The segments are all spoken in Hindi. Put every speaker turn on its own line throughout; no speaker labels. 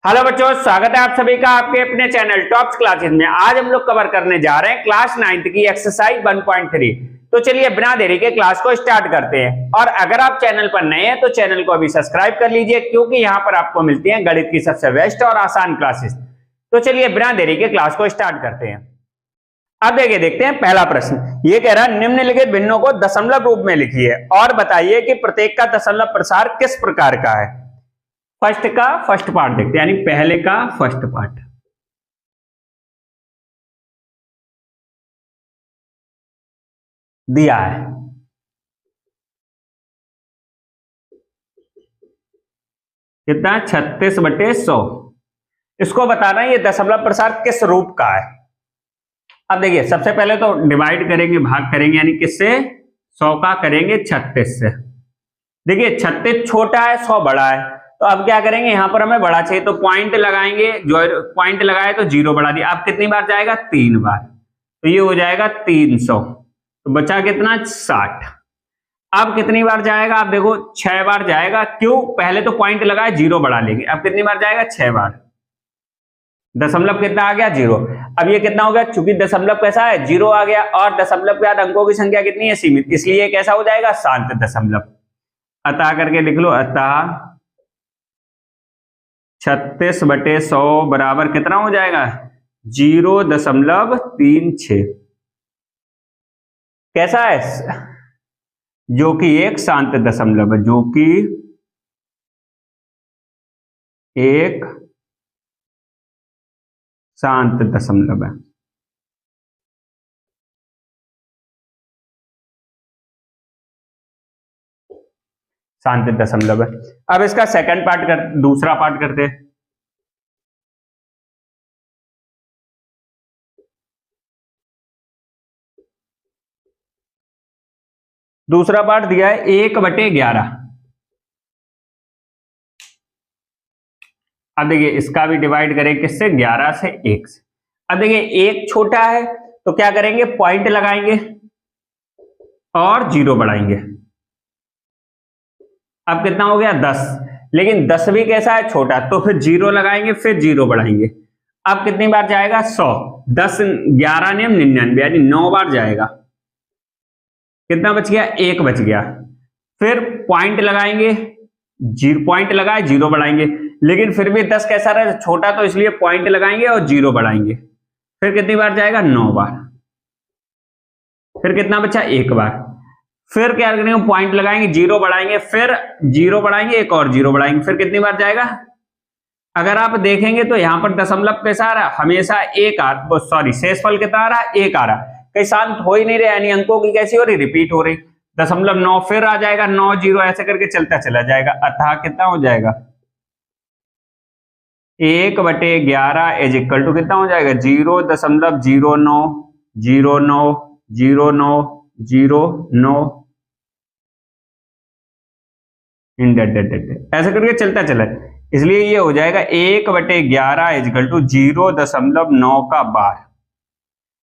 हेलो बच्चों, स्वागत है आप सभी का आपके अपने चैनल टॉप्स क्लासेस में। आज हम लोग कवर करने जा रहे हैं क्लास 9th की एक्सरसाइज 1.3। तो चलिए बिना देरी के क्लास को स्टार्ट करते हैं। और अगर आप चैनल पर नए हैं तो चैनल को अभी सब्सक्राइब कर लीजिए, क्योंकि यहाँ पर आपको मिलती है गणित की सबसे बेस्ट और आसान क्लासेस। तो चलिए बिना देरी के क्लास को स्टार्ट करते हैं। अब देखिए, देखते हैं पहला प्रश्न। ये कह रहा है निम्नलिखित भिन्नों को दशमलव रूप में लिखिए और बताइए कि प्रत्येक का दशमलव प्रसार किस प्रकार का है। फर्स्ट का फर्स्ट पार्ट देखते हैं, यानी पहले का फर्स्ट पार्ट। दिया है कितना, 36/100। इसको बताना है ये दशमलव प्रसार किस रूप का है। अब देखिए, सबसे पहले तो डिवाइड करेंगे, भाग करेंगे, यानी किससे, 100 का करेंगे 36 से। देखिए 36 छोटा है, 100 बड़ा है, तो अब क्या करेंगे, यहां पर हमें बड़ा चाहिए तो पॉइंट लगाएंगे। जो पॉइंट लगाए तो 0 बढ़ा दिया। अब कितनी बार जाएगा, 3 बार, तो ये हो जाएगा 300। तो बचा कितना, 60। अब कितनी बार जाएगा, आप देखो 6 बार जाएगा। क्यों, पहले तो पॉइंट लगाए, 0 बढ़ा लेंगे। अब कितनी बार जाएगा, 6 बार। दशमलव कितना आ गया, 0। अब ये कितना हो गया, चूंकि दशमलव कैसा है, 0 आ गया, और दशमलव के बाद अंकों की संख्या कितनी है, सीमित, इसलिए कैसा हो जाएगा, शांत दशमलव। अतः करके लिख लो, अतः 36/100 बराबर कितना हो जाएगा, 0.36। कैसा है, जो कि एक शांत दशमलव है, जो कि एक शांत दशमलव है। शांत दशमलव है। अब इसका सेकंड पार्ट कर, दूसरा पार्ट करते हैं। दूसरा पार्ट दिया है 1/11। अब देखिए, इसका भी डिवाइड करें किससे, 11 से, 1 से। अब देखिए, 1 छोटा है तो क्या करेंगे, पॉइंट लगाएंगे और 0 बढ़ाएंगे। अब कितना हो गया, 10। लेकिन 10 भी कैसा है, छोटा, तो फिर 0 लगाएंगे, फिर 0 बढ़ाएंगे। अब कितनी बार जाएगा, 100। 10 11 नियम 99, यानी 9 बार जाएगा। कितना बच गया, 1 बच गया। फिर पॉइंट लगाएंगे, 0 पॉइंट लगाए, 0 बढ़ाएंगे। लेकिन फिर भी 10 कैसा रहा, छोटा, तो इसलिए पॉइंट लगाएंगे और 0 बढ़ाएंगे। फिर कितनी बार जाएगा, 9 बार। फिर कितना बचा, 1 बार। फिर क्या करेंगे, पॉइंट लगाएंगे, 0 बढ़ाएंगे, फिर 0 बढ़ाएंगे, एक और 0 बढ़ाएंगे। फिर कितनी बार जाएगा। अगर आप देखेंगे तो यहां पर दशमलव कैसा आ रहा है, हमेशा एक आ, सॉरी, शेषफल कितना आ रहा है, 1 आ रहा है। कहीं शांत हो ही नहीं रहे, यानी अंकों की कैसी हो रही, रिपीट हो रही। 0.9 फिर आ जाएगा, 9 0 ऐसे करके चलता चला जाएगा। अतः कितना हो जाएगा, 1/11 इज इक्वल टू कितना हो जाएगा, 0.09090909 ऐसा करके चलता चला। इसलिए ये हो जाएगा 1/11 इज इक्वल टू 0.9 का बार।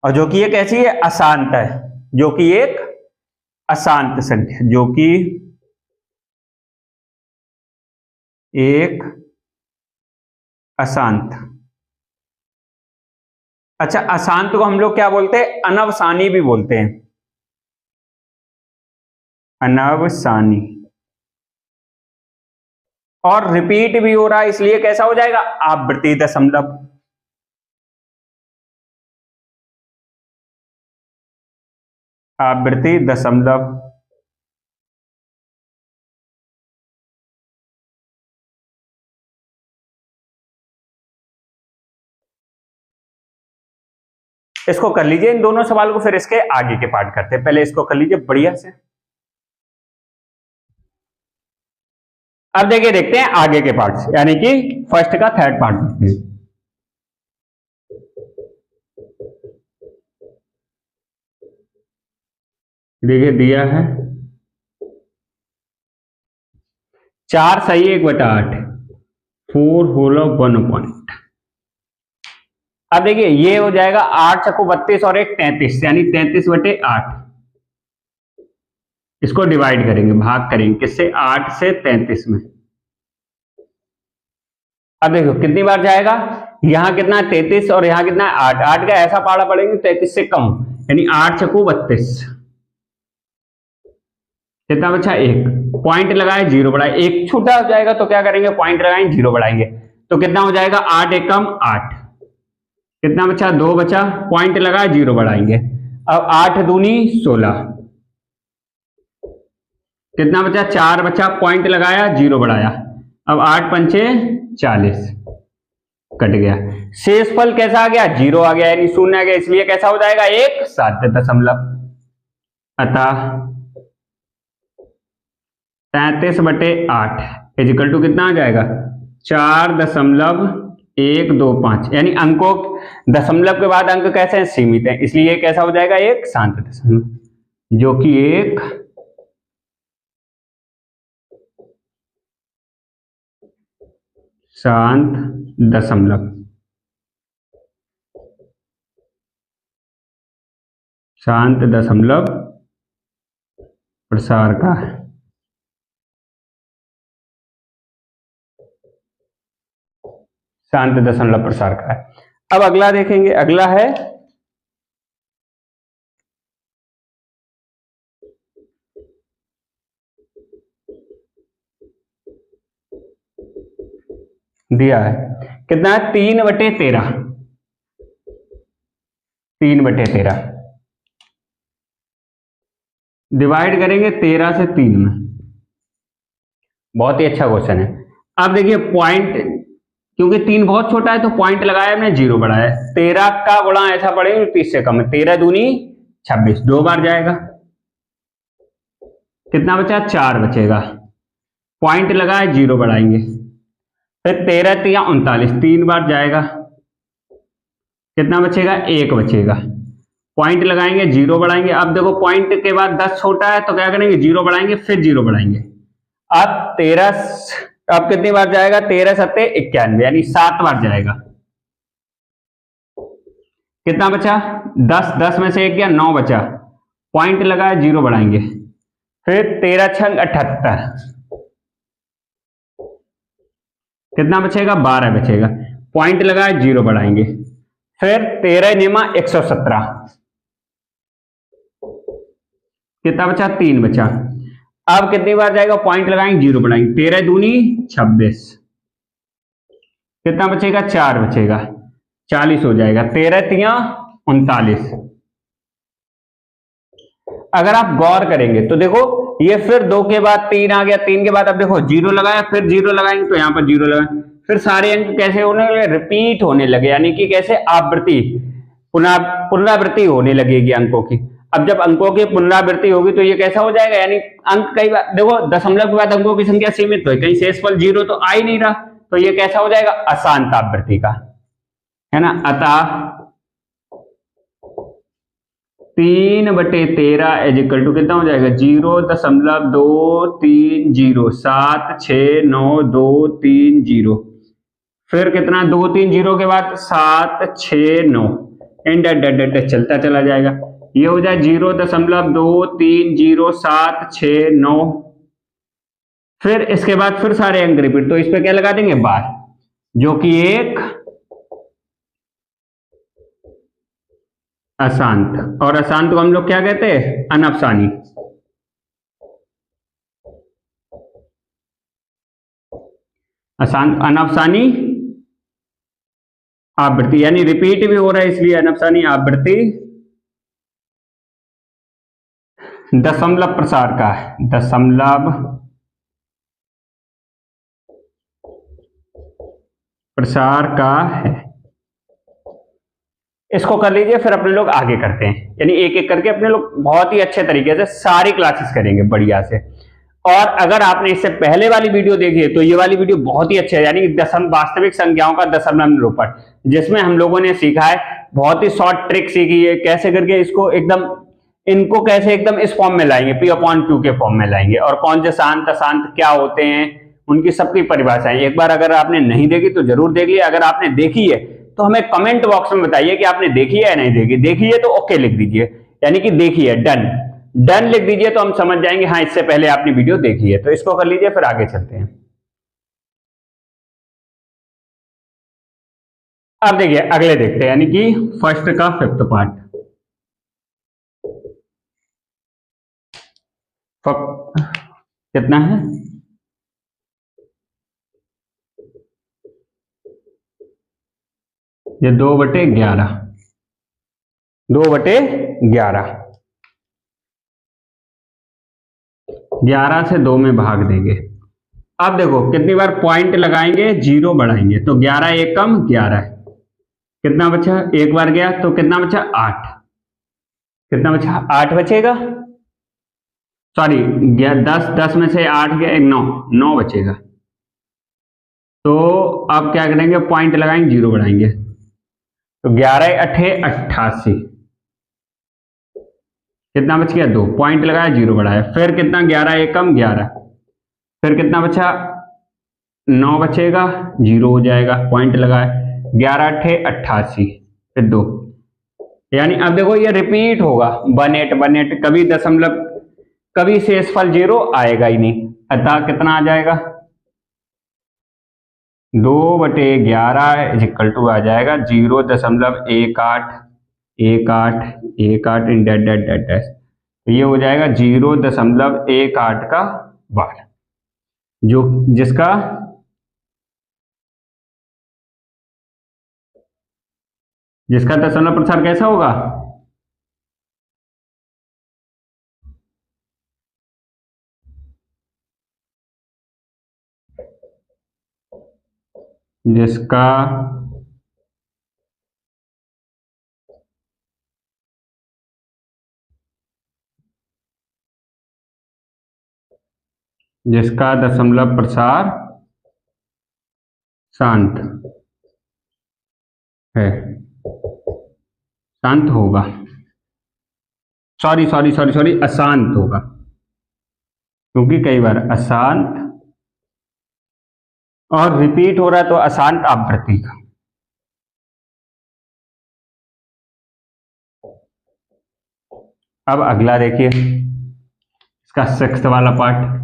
और जो कि एक ऐसी है, अशांत है, जो कि एक अशांत संख्या, जो कि एक अशांत। अच्छा, अशांत को हम लोग क्या बोलते हैं, अनवसानी भी बोलते हैं, अनवसानी। और रिपीट भी हो रहा है, इसलिए कैसा हो जाएगा, आवृत्ति दशमलव। आवृत्ति दशमलव। इसको कर लीजिए, इन दोनों सवाल को, फिर इसके आगे के पार्ट करते हैं। पहले इसको कर लीजिए बढ़िया से। अब देखिए, देखते हैं आगे के पार्ट, यानी कि फर्स्ट का थर्ड पार्ट। देखिए दिया है 4 सही 1/8, 4 होल ऑफ 1 पॉइंट। अब देखिए, ये हो जाएगा 8 चक्कू 32 और 1 33, यानी 33/8। इसको डिवाइड करेंगे, भाग करेंगे किससे, 8 से 33 में। अब देखो कितनी बार जाएगा, यहाँ कितना 33 और यहाँ कितना 8, 8 का ऐसा पाड़ा पड़ेंगे 33 से कम, यानी 8 छक्कू 32, कितना बचा 1, पॉइंट लगाए 0 बढ़ाए, 1 छूटा हो जाएगा तो क्या करेंगे, पॉइंट लगाएंगे 0 बढ़ाएंगे, तो कितना हो जाएगा 8 एकम 8, कितना बचा 2 बचा, पॉइंट लगाए 0 बढ़ाएंगे, अब 8 दूनी 16, कितना बचा 4 बचा, पॉइंट लगाया 0 बढ़ाया, अब 8 पंचे 40, कट गया, शेषफल कैसा आ गया 0 आ गया, यानी 0 आ गया, इसलिए कैसा हो जाएगा 1 साध्य दशमलव। अतः 33/8 इजिकल टू कितना आ जाएगा 4.125, यानी अंकों दशमलव के बाद अंक कैसे हैं, सीमित है, इसलिए कैसा हो जाएगा 1 शांत दशमलव, जो कि 1 शांत दशमलव, शांत दशमलव प्रसार का है। शांत दशमलव प्रसार का है। अब अगला देखेंगे, अगला है दिया है कितना है 3/13, 3/13 डिवाइड करेंगे 13 से 3 में, बहुत ही अच्छा क्वेश्चन है। अब देखिए पॉइंट, क्योंकि 3 बहुत छोटा है तो पॉइंट लगाया मैंने 0 बढ़ाया, 13 का गुणा ऐसा पड़ेगा 30 से कम है, 13 दूनी 26, 2 बार जाएगा, कितना बचा 4 बचेगा, पॉइंट लगाया 0 बढ़ाएंगे, फिर 13 तिया 39, 3 बार जाएगा, कितना बचेगा 1 बचेगा, पॉइंट लगाएंगे 0 बढ़ाएंगे, अब देखो पॉइंट के बाद 10 छोटा है तो क्या करेंगे 0 बढ़ाएंगे फिर 0 बढ़ाएंगे, अब 13, अब कितनी बार जाएगा 13 सत्ते 91, यानी 7 बार जाएगा, कितना बचा 10, 10 में से 1 गया 9 बचा, पॉइंट लगाया 0 बढ़ाएंगे, फिर 13 छंग 78, कितना बचेगा 12 बचेगा, पॉइंट लगाया 0 बढ़ाएंगे, फिर 13 निमा 117, कितना बचा 3 बचा, अब कितनी बार जाएगा पॉइंट लगाएंगे 0 बढ़ाएंगे, 13 दूनी 26, कितना बचेगा 4 बचेगा, 40 हो जाएगा, 13 तिया 39। अगर आप गौर करेंगे तो देखो ये फिर 2 के बाद 3 आ गया, 3 के बाद अब देखो 0 लगाया, फिर 0 लगाएंगे तो यहाँ पर 0 लगाएंगे, फिर सारे अंक कैसे होने लगे, रिपीट होने लगे, यानी कि कैसे आवृत्ति पुनरावृत्ति होने लगेगी अंकों की। अब जब अंकों की पुनरावृत्ति होगी तो ये कैसा हो जाएगा, यानी अंक कई बार देखो दशमलव के बाद अंकों की संख्या सीमित हो, कहीं शेषफल 0 तो आ ही नहीं रहा, तो ये कैसा हो जाएगा अशांत आवृत्ति का, है ना। अतः 3/13 इजिकल टू कितना हो जाएगा 0.230769230, फिर कितना 2 3 0 के बाद 7 6 9 एंड चलता चला जाएगा, ये हो जाए 0.230769, फिर इसके बाद फिर सारे अंक रिपीट, तो इस पे क्या लगा देंगे बार, जो कि एक अशांत, और अशांत को हम लोग क्या कहते हैं अनफसानी। अशांत अनफसानी आवृत्ति, यानी रिपीट भी हो रहा है इसलिए अनफसानी आवृत्ति दशमलव प्रसार का है, दशमलव प्रसार का है। इसको कर लीजिए, फिर अपने लोग आगे करते हैं, यानी एक एक करके अपने लोग बहुत ही अच्छे तरीके से सारी क्लासेस करेंगे बढ़िया से। और अगर आपने इससे पहले वाली वीडियो देखी है तो ये वाली वीडियो बहुत ही अच्छी है, यानी वास्तविक संख्याओं का दशमलव निरूपण, जिसमें हम लोगों ने सीखा है, बहुत ही शॉर्ट ट्रिक सीखी है, कैसे करके इसको एकदम इनको कैसे एकदम इस फॉर्म में लाएंगे, P/Q के फॉर्म में लाएंगे, और कौन से शांत अशांत क्या होते हैं उनकी सबकी परिभाषाएं। एक बार अगर आपने नहीं देखी तो जरूर देख लिया, अगर आपने देखी है तो हमें कमेंट बॉक्स में बताइए कि आपने देखी है या नहीं देखी। देखी है तो ओके लिख दीजिए, यानी कि देखी है, डन डन लिख दीजिए, तो हम समझ जाएंगे हाँ इससे पहले आपने वीडियो देखी है। तो इसको कर लीजिए, फिर आगे चलते हैं। अब देखिए अगले देखते हैं, यानी कि फर्स्ट का फिफ्थ पार्ट। कितना है, ये 2/11, 2/11, 11 से 2 में भाग देंगे। अब देखो कितनी बार पॉइंट लगाएंगे, जीरो बढ़ाएंगे, तो 11 एकम 11 है, कितना बचा, एक बार गया तो कितना बचा 8, कितना बचा 8 बचेगा, सॉरी 10 में से 8 गया 9, 9 बचेगा। तो अब क्या करेंगे, पॉइंट लगाएंगे, जीरो बढ़ाएंगे, तो 11 अठे 88, कितना बच गया 2, पॉइंट लगाया जीरो बढ़ाया, फिर कितना 11 एकम 11, फिर कितना बचा 9 बचेगा, जीरो हो जाएगा, पॉइंट लगाया, 11 अठे 88, फिर 2, यानी अब देखो ये रिपीट होगा 18 18, कभी दशमलव, कभी शेषफल जीरो आएगा ही नहीं, अतः कितना आ जाएगा 2/11 इक्वल टू आ जाएगा 0.1818 इन डेट डेट डेट डैश, तो ये हो जाएगा 0.18 का बार, जो जिसका दशमलव प्रसार कैसा होगा, जिसका दशमलव प्रसार शांत है, शांत होगा, सॉरी सॉरी सॉरी सॉरी अशांत होगा, क्योंकि कई बार अशांत और रिपीट हो रहा है तो अशांत आवृत्ति का। अब अगला देखिए इसका सिक्स्थ वाला पार्ट।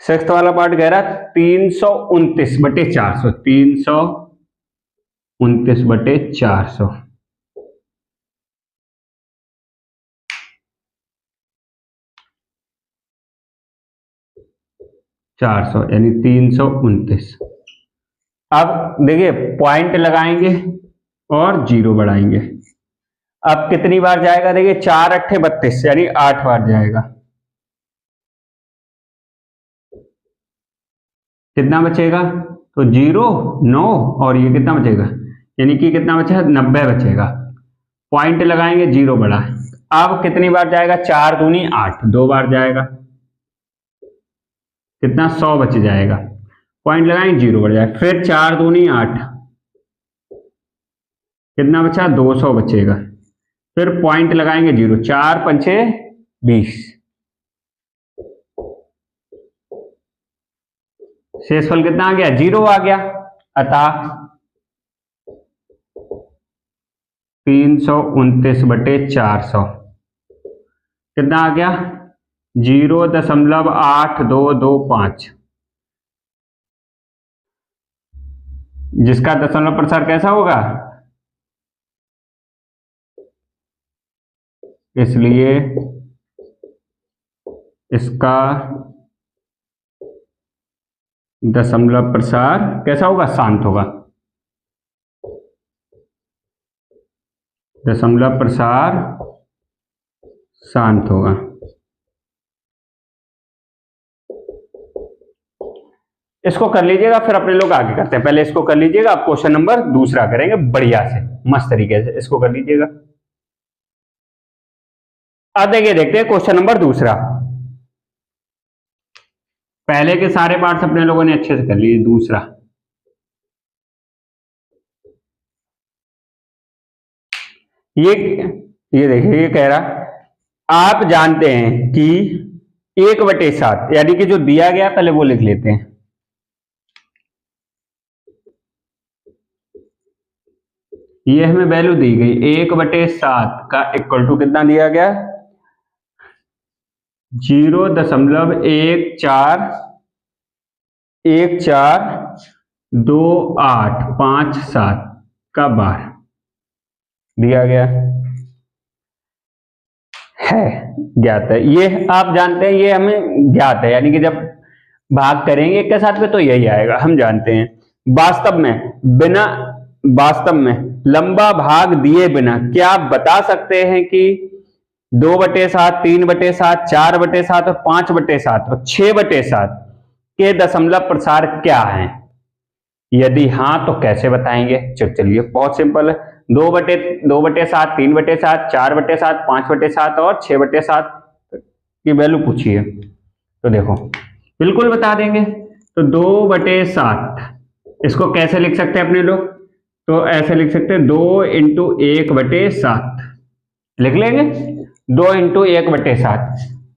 सिक्स्थ वाला पार्ट कह रहा 329/400, 329/400, यानी 329। अब देखिए पॉइंट लगाएंगे और जीरो बढ़ाएंगे, अब कितनी बार जाएगा, देखिए 4 अट्ठे 32, यानी 8 बार जाएगा, कितना बचेगा, तो 0 9 और ये कितना बचेगा, यानी कि कितना बचेगा 90 बचेगा, पॉइंट लगाएंगे जीरो बढ़ा, अब कितनी बार जाएगा, 4 दूनी 8, 2 बार जाएगा, कितना 100 बच जाएगा, पॉइंट लगाएंगे जीरो बढ़ जाएगा, फिर 4 दूनी 8, कितना बचा 200 बचेगा, फिर पॉइंट लगाएंगे जीरो, 4 पंचे 20, शेषफल कितना आ गया, जीरो आ गया, अतः 329/400 कितना आ गया 0.8225, जिसका दशमलव प्रसार कैसा होगा, इसलिए इसका दशमलव प्रसार कैसा होगा, शांत होगा, दशमलव प्रसार शांत होगा। इसको कर लीजिएगा, फिर अपने लोग आगे करते हैं, पहले इसको कर लीजिएगा, अब क्वेश्चन नंबर दूसरा करेंगे बढ़िया से मस्त तरीके से, इसको कर लीजिएगा। अब देखिए देखते हैं क्वेश्चन नंबर दूसरा, पहले के सारे पार्ट्स अपने लोगों ने अच्छे से कर लिए, दूसरा ये देखिए ये कह रहा आप जानते हैं कि 1/7 यानी कि जो दिया गया पहले वो लिख लेते हैं, ये हमें वैल्यू दी गई 1/7 का इक्वल टू कितना दिया गया 0.1414 2 8 5 7 का बार दिया गया है, ज्ञात है। ये आप जानते हैं, ये हमें ज्ञात है, यानी कि जब भाग करेंगे एक के साथ में तो यही आएगा, हम जानते हैं। वास्तव में लंबा भाग दिए बिना क्या आप बता सकते हैं कि 2/7, 3/7, 4/7 और 5/7 और 6/7 के दशमलव प्रसार क्या हैं? यदि हाँ तो कैसे बताएंगे? चलिए बहुत सिंपल है। 2/7, 3/7, 4/7, 5/7 और 6/7 की वैल्यू पूछिए तो देखो बिल्कुल बता देंगे। तो 2/7 इसको कैसे लिख सकते हैं अपने लोग? तो ऐसे लिख सकते हैं 2 × 1/7 लिख लेंगे। 2 × 1/7।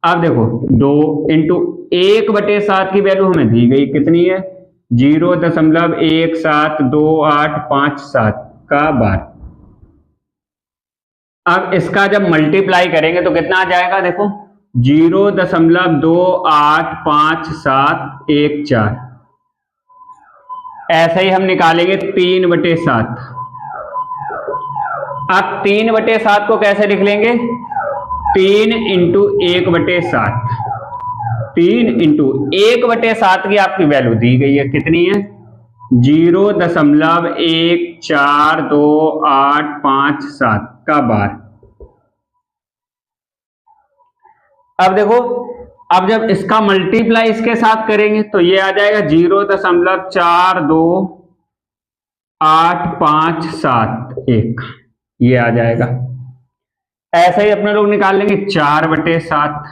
अब देखो 2 × 1/7 की वैल्यू हमें दी गई कितनी है? 0.17285 का बार। अब इसका जब मल्टीप्लाई करेंगे तो कितना आ जाएगा? देखो 0.285714। ऐसे ही हम निकालेंगे 3/7। अब 3/7 को कैसे लिख लेंगे? 3 × 1/7। 3 × 1/7 की आपकी वैल्यू दी गई है, कितनी है? 0.142857 का बार। अब देखो, अब जब इसका मल्टीप्लाई इसके साथ करेंगे तो ये आ जाएगा 0.42857 ये आ जाएगा। ऐसे ही अपने लोग निकाल लेंगे 4/7,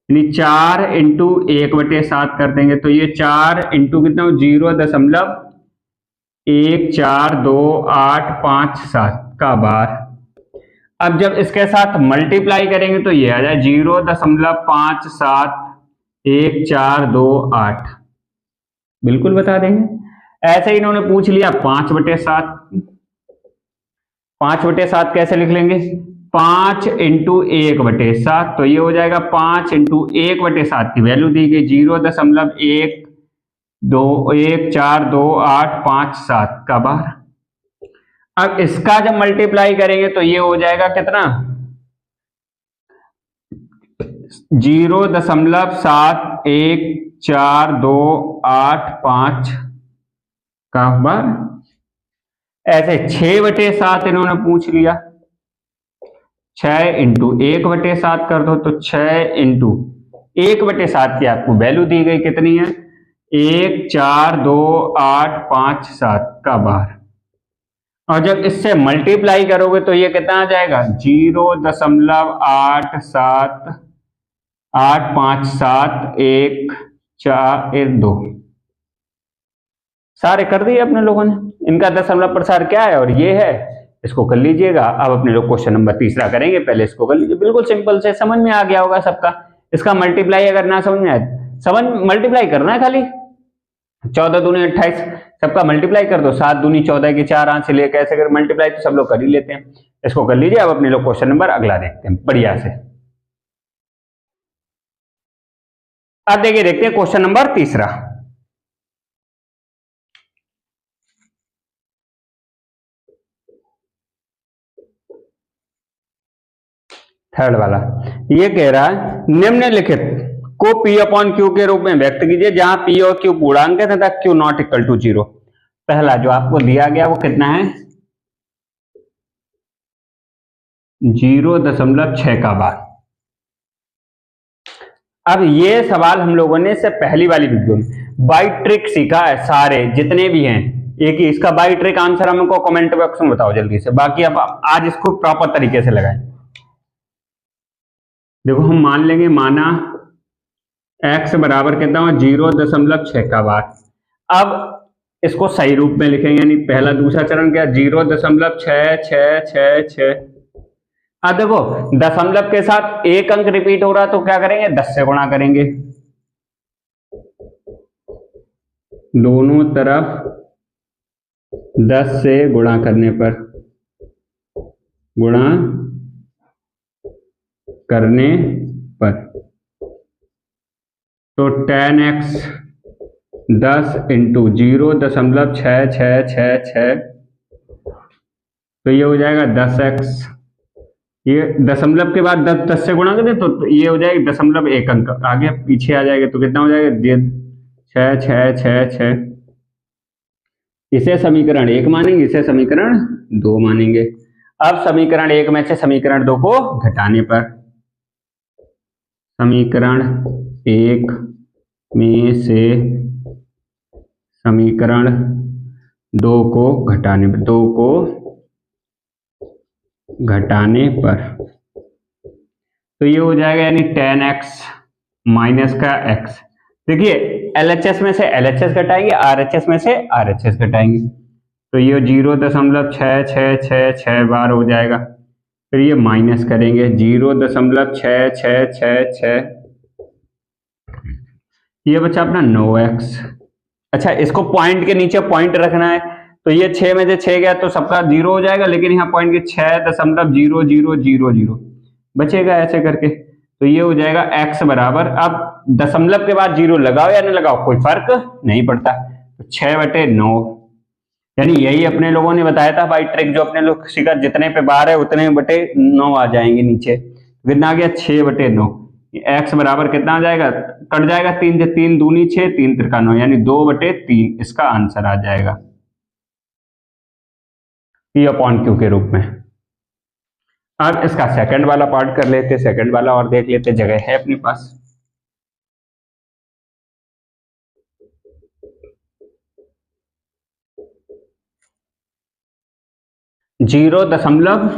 यानी 4 × 1/7 कर देंगे तो ये 4 × कितना? 0.142857 का बार। अब जब इसके साथ मल्टीप्लाई करेंगे तो ये आ जाए 0.57142 बिल्कुल बता देंगे। ऐसे ही इन्होंने पूछ लिया 5/7। 5/7 कैसे लिख लेंगे? 5 × 1/7 तो ये हो जाएगा 5 × 1/7 की वैल्यू दी गई 0.1142857 का बार। अब इसका जब मल्टीप्लाई करेंगे तो ये हो जाएगा कितना? 0.714285 का बार। ऐसे 6/7 इन्होंने पूछ लिया, 6 × 1/7 कर दो तो 6 × 1/7 की आपको वैल्यू दी गई कितनी है? 14285 का बार। और जब इससे मल्टीप्लाई करोगे तो ये कितना आ जाएगा? 0.858571412 सारे कर दिए अपने लोगों ने। इनका दशमलव प्रसार क्या है और ये है, इसको कर लीजिएगा। अब अपने लोग क्वेश्चन नंबर 3 करेंगे, पहले इसको कर लीजिए। बिल्कुल सिंपल से समझ में आ गया होगा सबका। इसका मल्टीप्लाई अगर ना समझ में आए, मल्टीप्लाई करना है खाली। 14 दूनी 28 सबका मल्टीप्लाई कर दो। 7 दूनी 14 की 4 हाथ से लेकर ऐसे अगर मल्टीप्लाई तो सब लोग कर ही लेते हैं। इसको कर लीजिए। अब अपने लोग क्वेश्चन नंबर अगला देखते हैं बढ़िया से। अब देखिए, देखते हैं क्वेश्चन नंबर 3। थर्ड वाला ये कह रहा है निम्नलिखित को P/Q के रूप में व्यक्त कीजिए जहां P और Q पूर्णांक है तथा Q नॉट इक्वल टू 0। पहला जो आपको दिया गया वो कितना है? 0.6 का बार। अब ये सवाल हम लोगों ने से पहली वाली वीडियो में बाई ट्रिक सीखा है, सारे जितने भी हैं। एक ही इसका बाई ट्रिक आंसर हमको कमेंट बॉक्स में बताओ जल्दी से। बाकी अब आज इसको प्रॉपर तरीके से लगाएं। देखो हम मान लेंगे, माना x बराबर कितना हो? 0.6 का बार। अब इसको सही रूप में लिखेंगे, यानी पहला दूसरा चरण क्या? 0.66666। अब देखो दशमलव के साथ एक अंक रिपीट हो रहा तो क्या करेंगे? 10 से गुणा करेंगे। दोनों तरफ 10 से गुणा करने पर तो 10x 10 इंटू 0.6666, तो ये हो जाएगा 10x। ये दशमलव के बाद 10 से गुणा करें तो ये हो जाएगा दशमलव एक अंक आगे पीछे आ जाएगा, तो कितना हो जाएगा 6 इसे समीकरण 1 मानेंगे, इसे समीकरण 2 मानेंगे। अब समीकरण 1 में से समीकरण 2 को घटाने पर, समीकरण 1 में से समीकरण 2 को घटाने पर तो ये हो जाएगा यानी 10x माइनस का x। देखिए LHS में से LHS घटाएंगे, RHS में से RHS घटाएंगे, तो ये 0.6666 बार हो जाएगा। फिर ये माइनस करेंगे 0.6666, ये बचा अपना 9x। अच्छा इसको पॉइंट के नीचे पॉइंट रखना है, तो ये 6 में से 6 गया तो सबका 0 हो जाएगा, लेकिन यहाँ पॉइंट के 6.0000 बचेगा ऐसे करके। तो ये हो जाएगा x बराबर, अब दशमलव के बाद 0 लगाओ या नहीं लगाओ कोई फर्क नहीं पड़ता, तो 6/9, यानी यही अपने लोगों ने बताया था भाई ट्रिक, जो अपने लोग सीखा जितने पे बार है उतने बटे 9 आ जाएंगे नीचे, कितना आ गया 6/9। x बराबर कितना आ जाएगा, कट जाएगा 3 से, 3 दूनी 6, 3 त्रिका 9, यानी 2/3 इसका आंसर आ जाएगा P/Q के रूप में। अब इसका सेकंड वाला पार्ट कर लेते, सेकंड वाला और देख लेते, जगह है अपने पास। जीरो दशमलव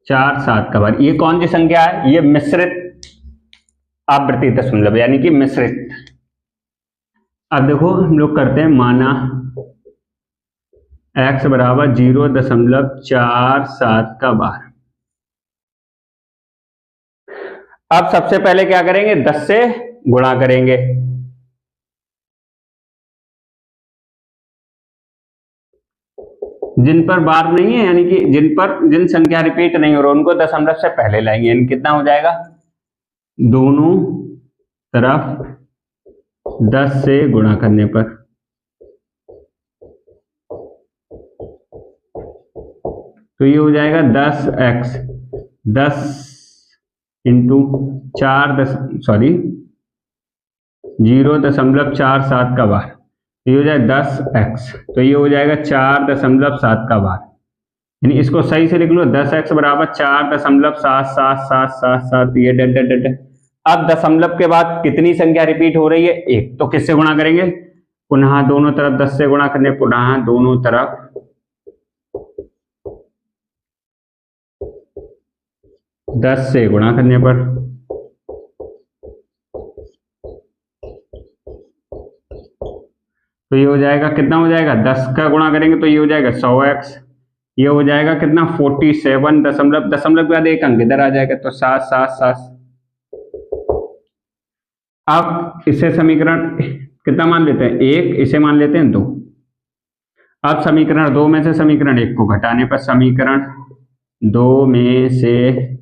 47 का बार, ये कौन सी संख्या है, ये मिश्रित आवृत्ति दशमलव यानी कि मिश्रित। अब देखो हम लोग करते हैं, माना x बराबर 0.47 का बार। अब सबसे पहले क्या करेंगे, 10 से गुणा करेंगे, जिन पर बार नहीं है यानी कि जिन संख्या रिपीट नहीं हो रहा उनको दशमलव से पहले लाएंगे, यानी कितना हो जाएगा, दोनों तरफ 10 से गुणा करने पर, तो ये हो जाएगा 10x, 10 इंटू 0.47 का बार, ये हो जाएगा 10x, तो ये हो जाएगा 4.7 का बार, यानी इसको सही से लिख लो, 10x बराबर 4.7777, ये डट। अब दशमलव के बाद कितनी संख्या रिपीट हो रही है, 1, तो किससे गुणा करेंगे, पुनः दोनों तरफ 10 से गुणा करने, पुनः दोनों तरफ 10 से गुणा करने पर, तो ये हो जाएगा कितना हो जाएगा, 10 का गुणा करेंगे तो ये हो जाएगा 100x, ये हो जाएगा कितना 47 दशमलव के बाद एक अंक इधर आ जाएगा, तो 7. अब इसे समीकरण कितना मान लेते हैं, 1, इसे मान लेते हैं 2। अब समीकरण 2 में से समीकरण 1 को घटाने पर, समीकरण 2 में से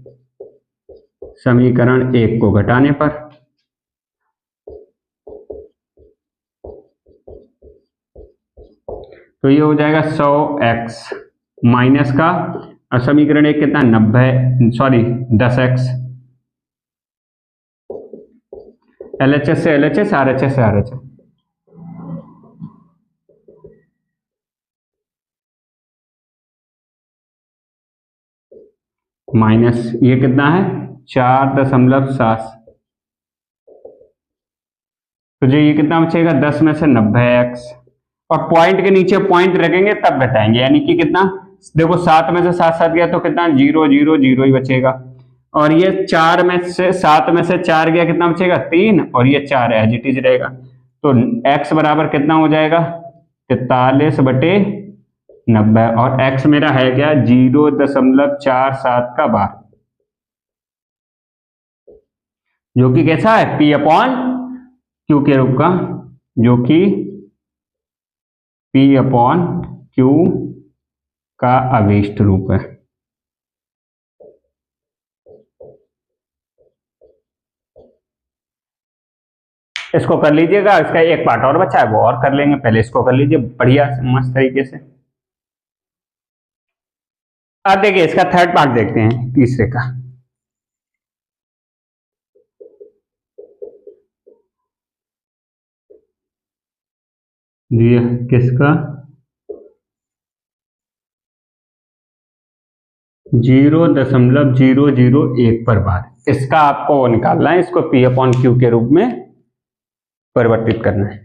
समीकरण 1 को घटाने पर, तो ये हो जाएगा 100x माइनस का, और समीकरण 1 कितना 10x, LHS से LHS, RHS से RHS, माइनस ये कितना है 4.7, तो जो ये कितना बचेगा 10 में से 90x, और पॉइंट के नीचे पॉइंट रखेंगे तब घटाएंगे, यानी कि कितना, देखो 7 में से 7 गया तो कितना 0 0 0 ही बचेगा, और ये 4 में से 7 में से 4 गया कितना बचेगा 3, और ये 4 एज इट इज रहेगा, तो x बराबर कितना हो जाएगा 43/90, और x मेरा है क्या 0.47 का बार, जो कि कैसा है P/Q के रूप का, जो कि P/Q का अभिष्ट रूप है। इसको कर लीजिएगा, इसका एक पार्ट और बचा है वो और कर लेंगे, पहले इसको कर लीजिए बढ़िया मस्त तरीके से। अब देखिए इसका थर्ड पार्ट देखते हैं, तीसरे का। ये किसका 0.001 पर बार, इसका आपको निकालना है, इसको P/Q के रूप में परिवर्तित करना है।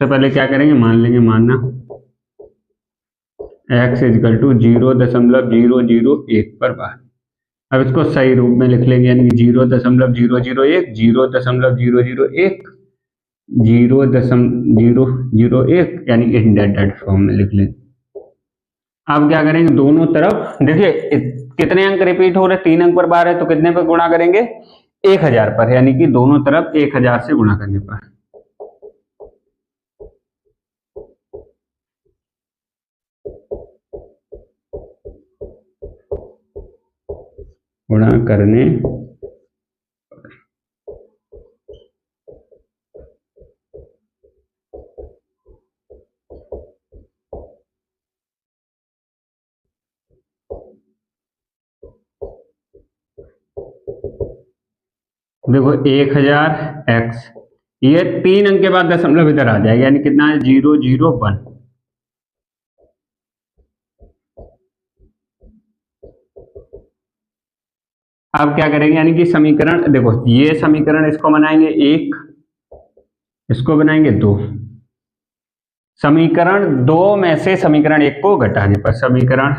सबसे पहले क्या करेंगे, मान लेंगे, मानना x इजकल टू 0.001 पर बार। अब इसको सही रूप में लिख लेंगे, यानी कि 0.001, 0.001, 0.001, यानी इंडेंटेड फॉर्म में लिख लेंगे। अब क्या करेंगे, दोनों तरफ देखिए कितने अंक रिपीट हो रहे, 3 अंक पर बार है, तो कितने पर गुणा करेंगे, 1000 पर, यानी कि दोनों तरफ 1000 से गुणा करने पर, गुणा करने देखो 1000x, ये 3 अंक के बाद दशमलव इधर आ जाएगा, यानी कितना है 001। अब क्या करेंगे, यानी कि समीकरण देखो, ये समीकरण इसको बनाएंगे 1, इसको बनाएंगे 2, समीकरण 2 में से समीकरण 1 को घटाने पर, समीकरण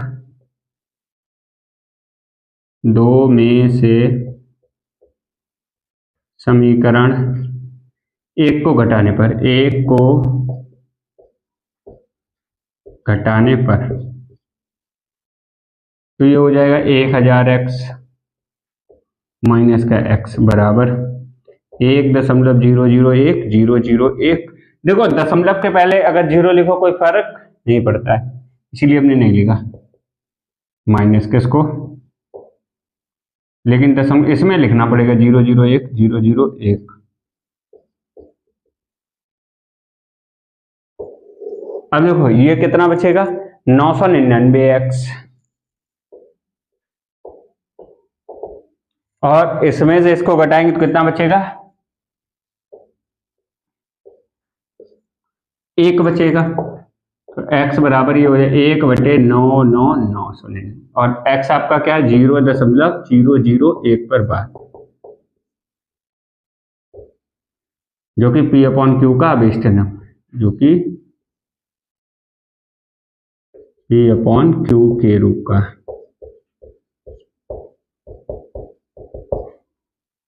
2 में से समीकरण 1 को घटाने पर, 1 को घटाने पर, तो ये हो जाएगा 1000x माइनस का x बराबर 1.001, देखो दशमलव के पहले अगर 0 लिखो कोई फर्क नहीं पड़ता है, इसीलिए हमने नहीं लिखा माइनस किसको, लेकिन दशम इसमें लिखना पड़ेगा 001, 001। अब देखो ये कितना बचेगा, 999x, और इसमें से इसको घटाएंगे तो कितना बचेगा, 1 बचेगा, तो x बराबर ये हो जाए 1/999, और x आपका क्या है 0.001 पर बार, जो कि P/Q का अभिष्टनम, जो कि P/Q के रूप का।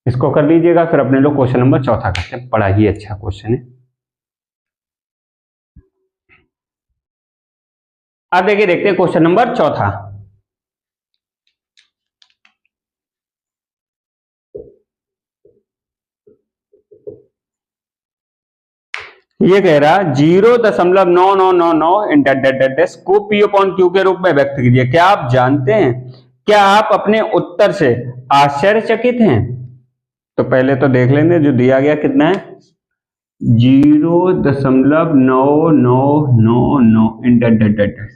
इसको कर लीजिएगा, फिर अपने लोग क्वेश्चन नंबर 4 करते हैं, बड़ा ही अच्छा क्वेश्चन है। अब देखिए देखते हैं क्वेश्चन नंबर 4। ये कह रहा 0.9999 को P/Q के रूप में व्यक्त कीजिए। क्या आप जानते हैं, क्या आप अपने उत्तर से आश्चर्यचकित हैं? तो पहले तो देख लेंगे जो दिया गया कितना है, 0.9999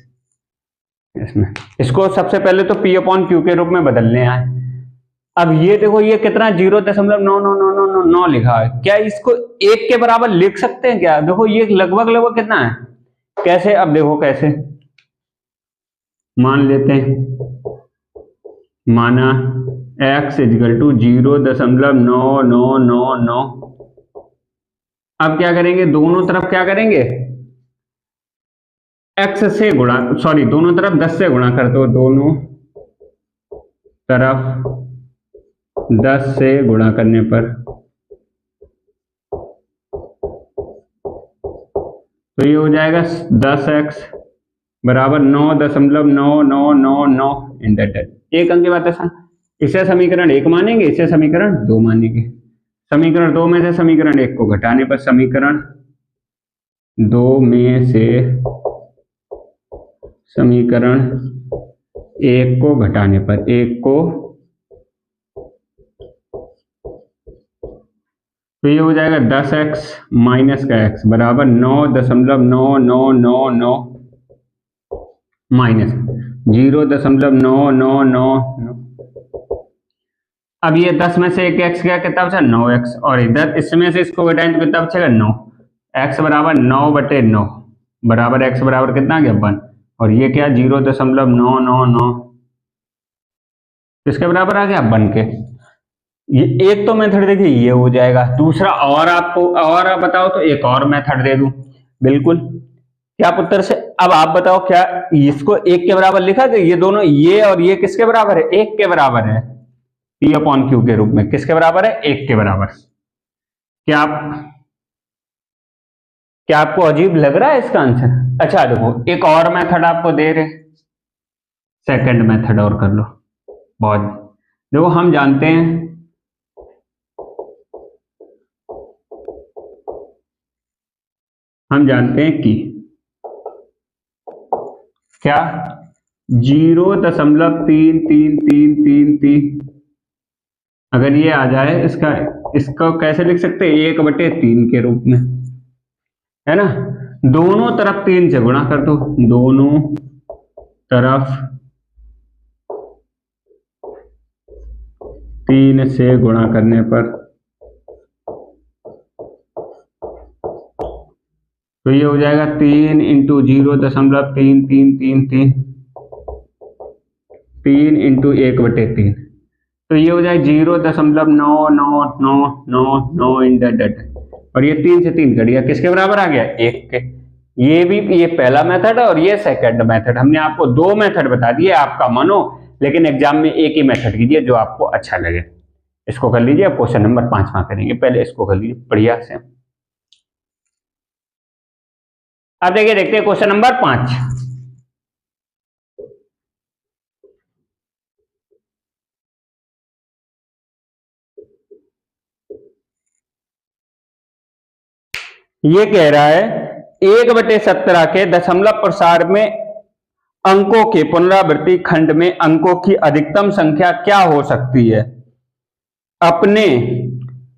इसमें, इसको सबसे पहले तो P/Q के रूप में बदलने आए। अब ये देखो ये कितना 0.99999 लिखा है, क्या इसको 1 के बराबर लिख सकते हैं क्या? देखो ये लगभग लगभग कितना है, कैसे, अब देखो कैसे मान लेते हैं, माना x इजकल टू 0.9999, अब क्या करेंगे, दोनों तरफ क्या करेंगे, x से गुणा, सॉरी दोनों तरफ 10 से गुणा कर दो, दोनों तरफ 10 से गुणा करने पर, तो ये हो जाएगा 10x बराबर 9.9999 इंडेटेड, एक अंक की बात है। इसे समीकरण 1 मानेंगे, इसे समीकरण 2 मानेंगे। समीकरण 2 में से समीकरण 1 को घटाने पर, समीकरण 2 में से समीकरण 1 को घटाने पर, 1 को तो ये हो जाएगा 10x माइनस का x बराबर 9.9999 माइनस 0.9999। अब ये 10 में से एक x गया, कितना बचा 9x, और इधर इसमें से इसको घटाएं तो कितना बचेगा 9। x बराबर 9/9 बराबर x बराबर कितना आ गया 1, और ये क्या 0.999 किसके बराबर आ गया 1 के। ये एक तो मेथड देखिए ये हो जाएगा, दूसरा और आपको और आप बताओ तो एक और मेथड दे दूं। बिल्कुल, क्या आप उत्तर से अब आप बताओ क्या इसको 1 के बराबर लिखा कि ये दोनों ये और ये किसके बराबर है 1 के बराबर है, P/Q के रूप में किसके बराबर है 1 के बराबर। क्या आपको अजीब लग रहा है इसका आंसर? अच्छा देखो एक और मेथड आपको दे रहे, सेकंड मेथड और कर लो। बहुत देखो हम जानते हैं कि क्या 0.333333 अगर ये आ जाए इसका कैसे लिख सकते हैं 1/3 के रूप में, है ना। दोनों तरफ 3 से गुणा कर दो, दोनों तरफ 3 से गुणा करने पर तो ये हो जाएगा 3 × 0.3333 3 × 1/3 तो ये हो जाए 0.9999 और ये 3 से 3 कट गया, किसके बराबर आ गया 1 के। ये पहला मेथड है और ये सेकंड मेथड। हमने आपको 2 मेथड बता दिए, आपका मन हो, लेकिन एग्जाम में एक ही मेथड कीजिए जो आपको अच्छा लगे। इसको कर लीजिए, अब क्वेश्चन नंबर 5 करेंगे, पहले इसको कर लीजिए बढ़िया से। अब देखते हैं क्वेश्चन नंबर 5। ये कह रहा है 1/17 के दशमलव प्रसार में अंकों के पुनरावृत्ति खंड में अंकों की अधिकतम संख्या क्या हो सकती है। अपने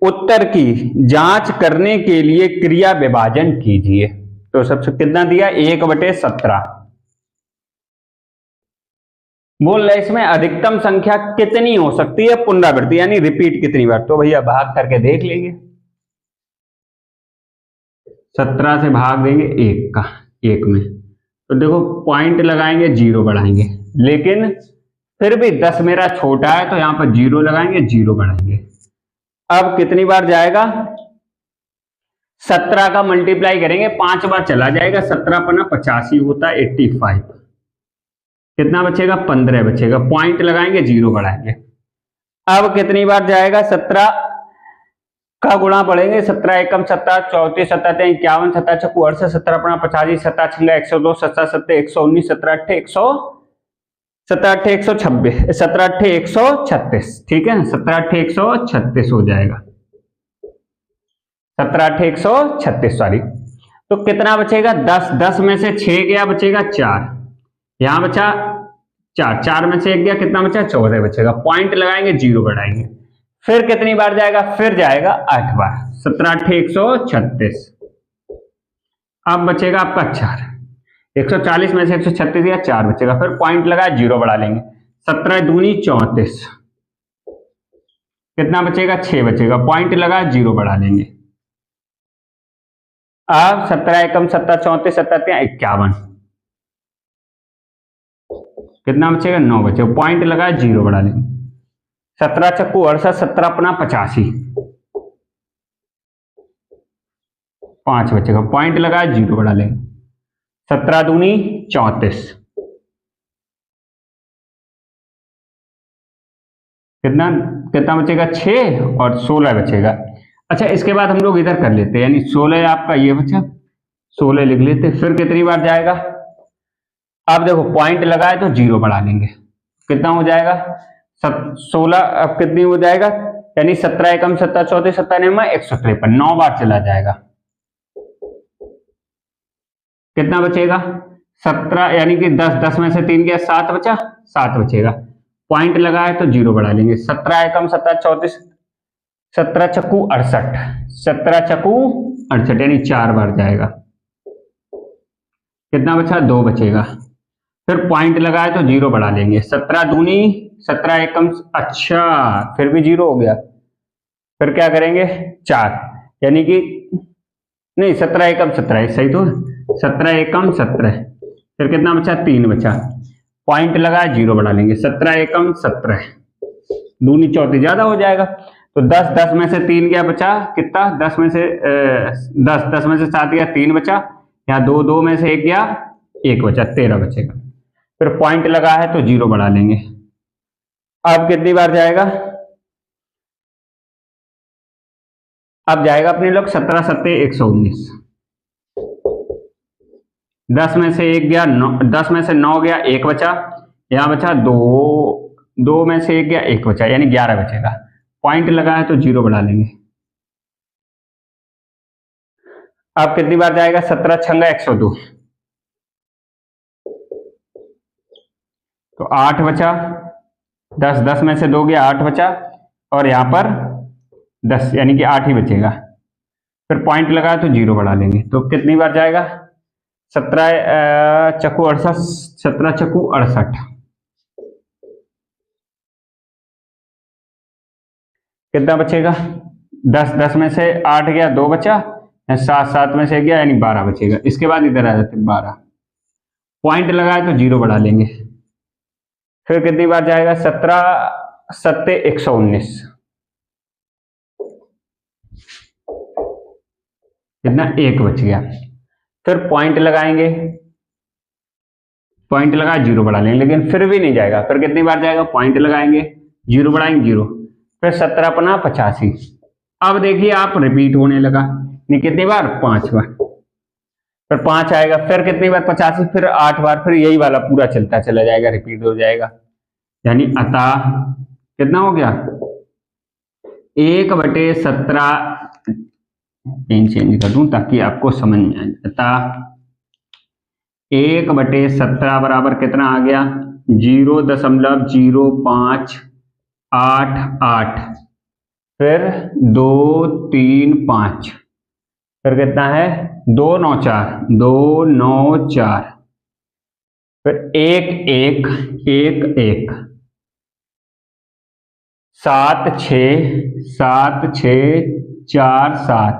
उत्तर की जांच करने के लिए क्रिया विभाजन कीजिए। तो सबसे कितना दिया 1/17 बोल रहे इसमें अधिकतम संख्या कितनी हो सकती है पुनरावृत्ति यानी रिपीट कितनी बार। तो भैया भाग करके देख लेंगे, 17 से भाग देंगे 1 में, तो देखो पॉइंट लगाएंगे 0 बढ़ाएंगे, लेकिन फिर भी 10 मेरा छोटा है तो यहां पर 0 लगाएंगे 0 बढ़ाएंगे। अब कितनी बार जाएगा 17 का मल्टीप्लाई करेंगे 5 बार चला जाएगा, 17×5 85 होता है 85। कितना बचेगा 15 बचेगा, पॉइंट लगाएंगे 0 बढ़ाएंगे। अब कितनी बार जाएगा 17 का गुणा पड़ेंगे, 17 एकम 17 34 17 51 17 चक्कू 68 17×5 85 17 छिंगा 102 17 7 119 17 8 126 17 8 136 ठीक है, 17 8 136 हो जाएगा, 17 8 136 सॉरी। तो कितना बचेगा 10 में से 6 गया बचेगा 4, यहां बचा 4 में से 1 गया कितना बचा 14 बचेगा, पॉइंट लगाएंगे 0 बढ़ाएंगे। फिर कितनी बार जाएगा फिर जाएगा 8 बार, 17 8 136। अब बचेगा आपका 4, 140 में से 136 गया 4 बचेगा, फिर पॉइंट लगा 0 बढ़ा लेंगे, 17 दूनी 34 कितना बचेगा 6 बचेगा, पॉइंट लगा 0 बढ़ा लेंगे। अब 17 एकम 17 34 17 51 कितना बचेगा 9 बचेगा, पॉइंट लगा 0 बढ़ा लेंगे, 17 चक्कू 68 17×85 5 बचेगा, पॉइंट लगा 0 बढ़ा लेंगे, 17 दूनी 34 कितना बचेगा 6 और 16 बचेगा। अच्छा इसके बाद हम लोग इधर कर लेते हैं, यानी 16 आपका ये बचा 16 लिख लेते, फिर कितनी बार जाएगा। अब देखो पॉइंट लगाए तो 0 बढ़ा लेंगे, कितना हो जाएगा 16 अब कितनी हो जाएगा यानी 17 एकम 17 34 17 153 9 बार चला जाएगा, कितना बचेगा 17 यानी कि 10 में से 3 गया 7 बचा 7 बचेगा, पॉइंट लगाए तो 0 बढ़ा लेंगे, 17 एकम 17 34 17 चक्कू 68, 17 चक्कू 68 यानी 4 बार जाएगा। कितना बचा? 2 बचेगा। फिर पॉइंट लगाए तो 0 बढ़ा लेंगे। 17 दूनी 17 एकम, अच्छा फिर भी 0 हो गया। फिर क्या करेंगे? 4 यानी कि नहीं 17 एकम 17 सही तो 17 एकम 17। फिर कितना बचा? 3 बचा। पॉइंट लगाए 0 बढ़ा लेंगे। 17 एकम 17 दूनी 34 ज्यादा हो जाएगा। तो 10 10 में से 3 क्या बचा? कितना? 10 में से 10 10 में से 7 गया 3 बचा। यहाँ 2 2 में से 1 गया 1 बचा, 13 बचेगा। फिर पॉइंट लगा है तो 0 बढ़ा लेंगे। अब कितनी बार जाएगा? अब जाएगा अपने लोग 17 सत्ते 119। 10 में से 1 गया 9, 10 में से 9 गया 1 बचा। यहाँ बचा 2 2 में से 1 गया 1 बचा, यानी 11 बचेगा। पॉइंट लगा है तो 0 बढ़ा लेंगे। अब कितनी बार जाएगा? 17 छंगा 102, तो 8 बचा। 10 10 में से 2 गया 8 बचा, और यहां पर 10 यानी कि 8 ही बचेगा। फिर पॉइंट लगा तो 0 बढ़ा लेंगे। तो कितनी बार जाएगा? 17 चक्कू 68, 17 चक्कू 68। कितना बचेगा? 10 10 में से 8 गया 2 बचा, 7 7 में से गया यानी 12 बचेगा। इसके बाद इधर आ जाते 12। पॉइंट लगाए तो 0 बढ़ा लेंगे। फिर कितनी बार जाएगा? 17 सत्ते 119। कितना? 1 बच गया। फिर पॉइंट लगाएंगे, पॉइंट लगा 0 बढ़ा लेंगे, लेकिन फिर भी नहीं जाएगा। फिर कितनी बार जाएगा? पॉइंट लगाएंगे 0 बढ़ाएंगे 0। फिर 17 अपना 85। अब देखिए आप रिपीट होने लगा। नहीं कितनी बार? 5 बार। फिर 5 आएगा। फिर कितनी बार? 85। फिर 8 बार। फिर यही वाला पूरा चलता चला जाएगा, रिपीट हो जाएगा। यानी अतः कितना हो गया? 1/17 पेन चेंज कर दूं ताकि आपको समझ में आए। अतः 1/17 बराबर कितना आ गया? 0.0588। फिर 2 3 5। फिर कितना है? 294 294। फिर 1 1 1 1 7 6 7 6 4 7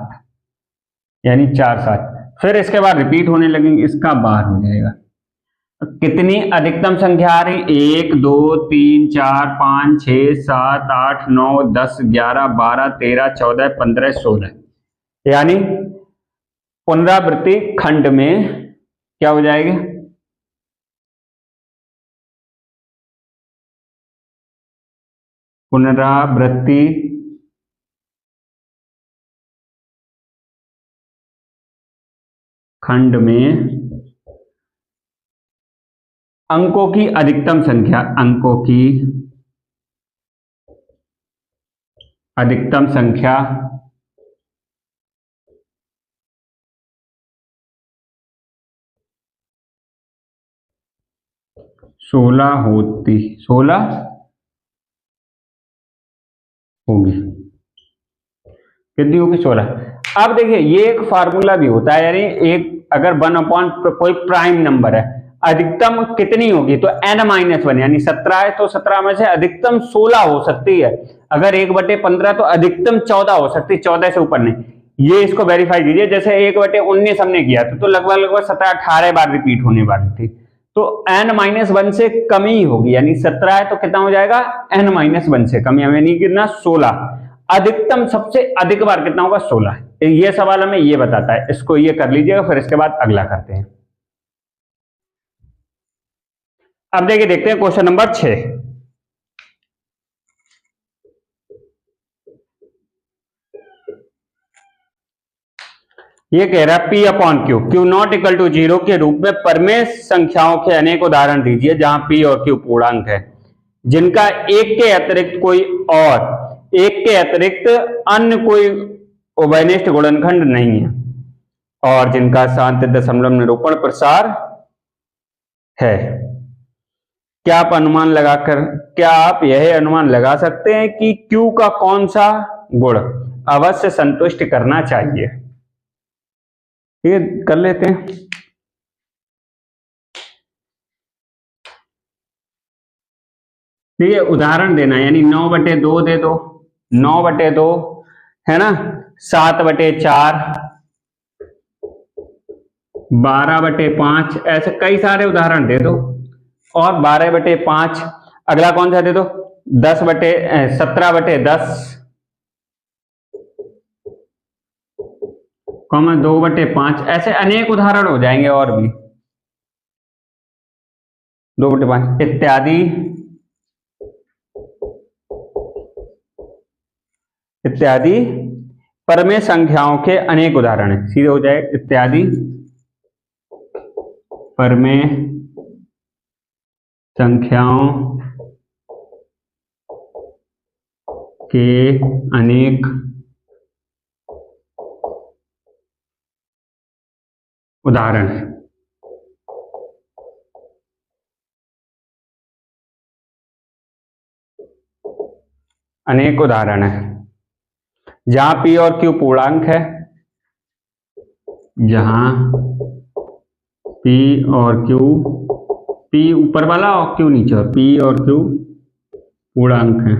यानी 4 7। फिर इसके बाद रिपीट होने लगेंगे, इसका बाहर हो जाएगा। कितनी अधिकतम संख्या आ रही? 1 2 3 4 5 6 7 8 9 10 11 12 13 14 15 16, यानी पुनरावृत्ति खंड में क्या हो जाएगा? पुनरावृत्ति खंड में अंकों की अधिकतम संख्या, अंकों की अधिकतम संख्या 16 होती, 16 होगी। कितनी होगी? 16। अब देखिए ये एक फार्मूला भी होता है, यानी एक अगर 1 कोई प्राइम नंबर है, अधिकतम कितनी होगी? तो n-1 यानी 17 है तो 17 में से अधिकतम 16 हो सकती है। अगर 1/15 तो अधिकतम 14 हो सकती है, 14 से ऊपर नहीं। ये इसको वेरीफाई कीजिए। जैसे 1/19 हमने किया तो लगभग लगभग 17-18 बार रिपीट होने वाली थी, तो n-1 से कम ही होगी। यानी 17 है तो कितना हो जाएगा? n-1 से कम, यानी कितना? 16। अधिकतम सबसे अधिक बार कितना होगा? 16। ये सवाल हमें ये बताता है, इसको ये कर लीजिएगा। फिर इसके बाद अगला करते हैं। अब देखिए देखते हैं क्वेश्चन नंबर 6। ये कह रहा है P upon Q, Q not equal to 0 के रूप में परमेय संख्याओं के अनेक उदाहरण दीजिए जहां P और Q पूर्णांक है, जिनका एक के अतिरिक्त कोई और एक के अतिरिक्त अन्य कोई उभयनिष्ठ गुणनखंड नहीं है, और जिनका शांत दशमलव निरूपण प्रसार है। क्या आप यह अनुमान लगा सकते हैं कि Q का कौन सा गुण अवश्य संतुष्ट करना चाहिए? ये कर लेते हैं। ठीक है, उदाहरण देना, यानी 9/2 दे दो, 9/2 है ना, 7/4, 12/5, ऐसे कई सारे उदाहरण दे दो। और 12/5 अगला कौन सा दे दो, 17/10, 2/5, ऐसे अनेक उदाहरण हो जाएंगे और भी, 2/5 इत्यादि इत्यादि परमेय संख्याओं के अनेक उदाहरण है, सीधे हो जाए इत्यादि परमेय संख्याओं के अनेक उदाहरण है। अनेक उदाहरण है जहां P और Q पूर्णांक है, जहां P और Q, P ऊपर वाला और Q नीचे, और P और Q पूर्णांक है,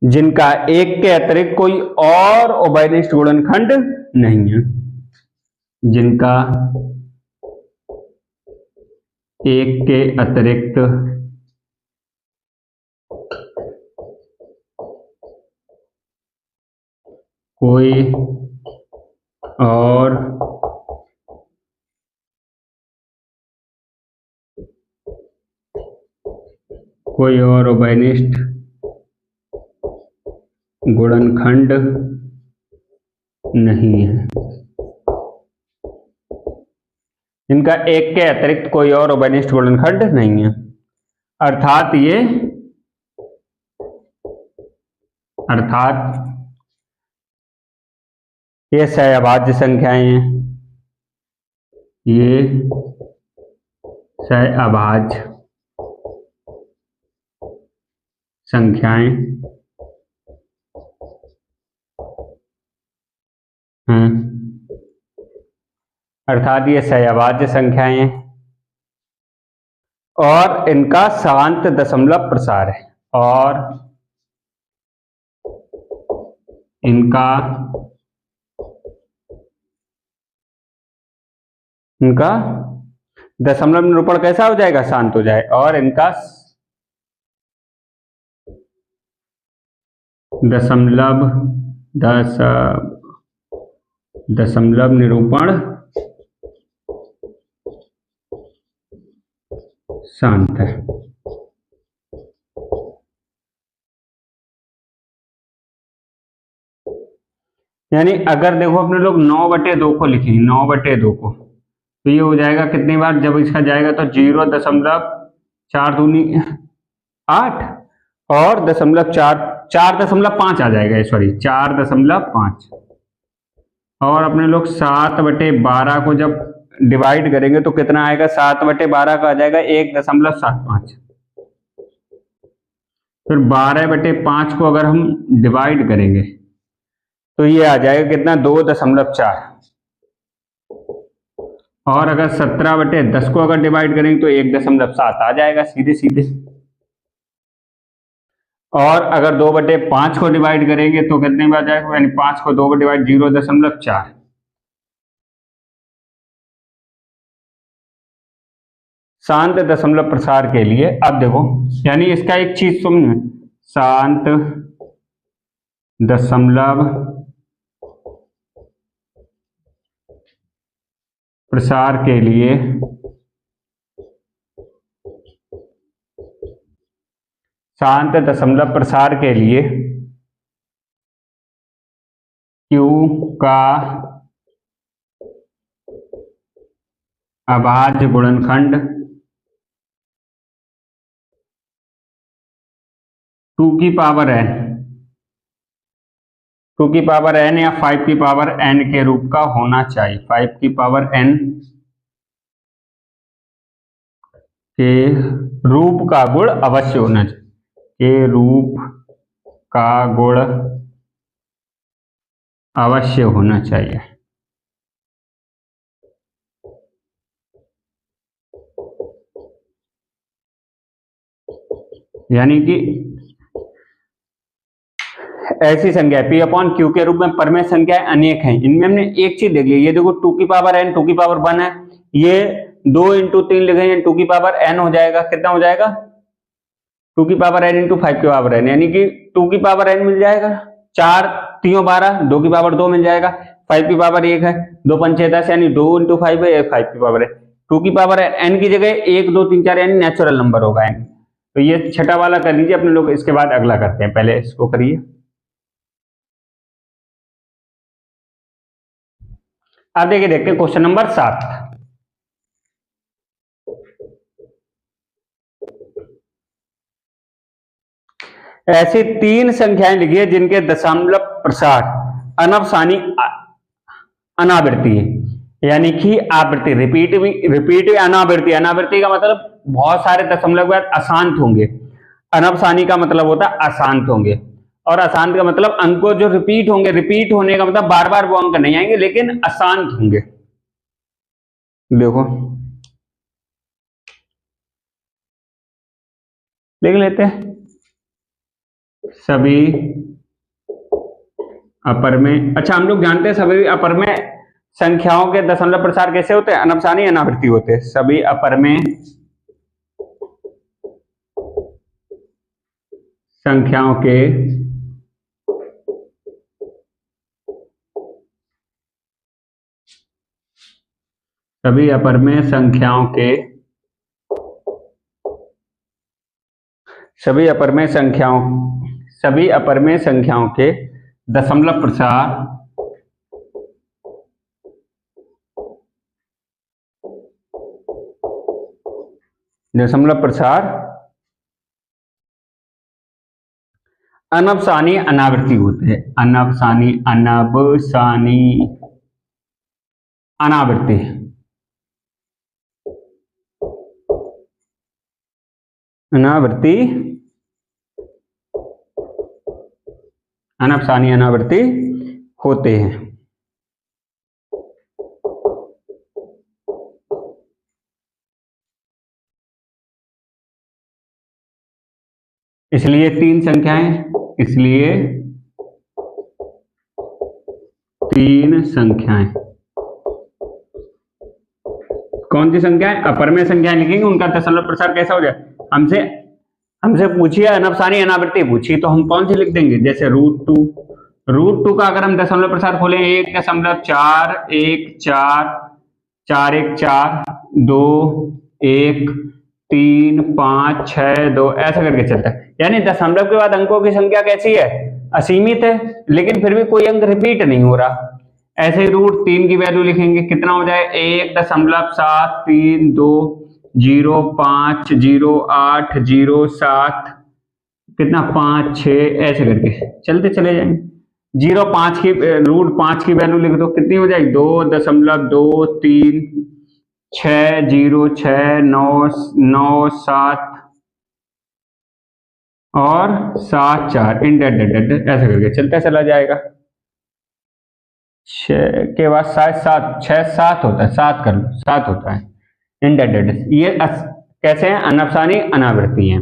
जिनका एक के अतिरिक्त कोई और उभयनिष्ठ गुणनखंड नहीं है, जिनका एक के अतिरिक्त कोई और उभयनिष्ठ गुणनखंड नहीं है, इनका एक के अतिरिक्त कोई और उभयनिष्ठ गुणनखंड नहीं है। अर्थात ये सहअभाज्य संख्याएं हैं, ये सहअभाज्य संख्याएं हैं, अर्थात ये सहअभाज्य संख्याएं हैं और इनका शांत दशमलव प्रसार है, और इनका दशमलव निरूपण कैसा हो जाएगा, शांत हो जाए, और इनका दशमलव निरूपण शांत है। यानी अगर देखो अपने लोग 9/2 को लिखें, 9/2 को, तो ये हो जाएगा कितनी बार, जब इसका जाएगा तो 0.4 दूनी 8 और 4.5 आ जाएगा, सॉरी 4.5, और अपने लोग 7/12 को जब डिवाइड करेंगे तो कितना आएगा, 7/12 का आ जाएगा 1.75। फिर 12/5 को अगर हम डिवाइड करेंगे तो ये आ जाएगा कितना, 2.4, और अगर 17/10 को अगर डिवाइड करेंगे तो 1.7 आ जाएगा सीधे सीधे, और अगर 2/5 को डिवाइड करेंगे तो कितने में आ जाएगा, यानी 5 को 2 डिवाइड 0.4। शांत दशमलव प्रसार के लिए अब देखो, यानी इसका एक चीज समझ, शांत दशमलव प्रसार के लिए Q का अभाज्य गुणनखंड 2 की पावर n, 2 की पावर n या 5 की पावर n के रूप का होना चाहिए, 5 की पावर n के रूप का गुण अवश्य होना चाहिए, के रूप का गुण अवश्य होना चाहिए। यानी कि ऐसी संख्या पी अपॉन क्यू के रूप में परमेय संख्याएं अनेक हैं, इनमें हमने एक चीज देख ली, ये देखो 2 की पावर n 2 की पावर 1 है, ये 2 इंटू 3 लिखेंगे 2 की पावर n हो जाएगा, कितना हो जाएगा 2 की पावर n इंटू 5 की पावर n, यानी कि 2 की पावर n मिल जाएगा, 4 3 12, 2 की पावर 2 मिल जाएगा, 5 की पावर 1 है, 2 पंचे 10, यानी 2 इंटू 5 है, 5 की पावर है, 2 की पावर n की जगह 1 2 3 4 यानी नेचुरल नंबर होगा n। तो ये छठा वाला कर लीजिए अपने लोग, इसके बाद अगला करते हैं, पहले इसको करिए। अब देखिए, देखते हैं क्वेश्चन नंबर 7। ऐसी 3 संख्याएं लिखिए जिनके दशमलव प्रसार अनवसानी अनावृत्ति है, यानी कि आवृत्ति रिपीट अनावृत्ति, अनावृत्ति का मतलब बहुत सारे दशमलव के बाद अशांत होंगे, अनवसानी का मतलब होता है अशांत होंगे, और अशांत का मतलब अंक जो रिपीट होंगे, रिपीट होने का मतलब बार बार वो अंक नहीं आएंगे लेकिन अशांत होंगे। देखो लिख लेते हैं, सभी अपर में, अच्छा हम लोग जानते हैं सभी अपर में संख्याओं के दशमलव प्रसार कैसे होते हैं, अनवसानी अनावृत्ति होते हैं, सभी अपर में संख्याओं के सभी अपर में संख्याओं के सभी अपर में संख्याओं के दशमलव प्रसार अनवसानी अनावृत्ति होते हैं, अनवसानी अनावृत्ति अनवसानी अनावृत्ति होते हैं। इसलिए 3 संख्याएं, कौन सी संख्याएं, अपर में संख्याएं लिखेंगे, उनका दशमलव प्रसार कैसा हो जाए, हमसे पूछिए अनवसानी अनावृत्ति पूछिए तो हम कौन सी लिख देंगे, जैसे √2 का अगर हम दशमलव प्रसार खोलें 1.4 1 4 4 1 4 2 1 3 5 6 2 ऐसा करके चलता है, यानी दशमलव के बाद अंकों की संख्या कैसी है, असीमित है, लेकिन फिर भी कोई अंक रिपीट नहीं हो रहा। ऐसे ही √3 की वैल्यू लिखेंगे, कितना हो जाए 1.732050807, कितना 5 6 ऐसे करके चलते चले जाएंगे। 0.5 की √5 की वैल्यू लिख दो, कितनी हो जाएगी 2.2360697 और 7 4 इंडेड ऐसे करके चलता चला जाएगा। 6 के बाद 7 होता है, 7 कर लो, 7 होता है इंडेड। ये कैसे हैं, अनवसानी अनावृत्ति हैं,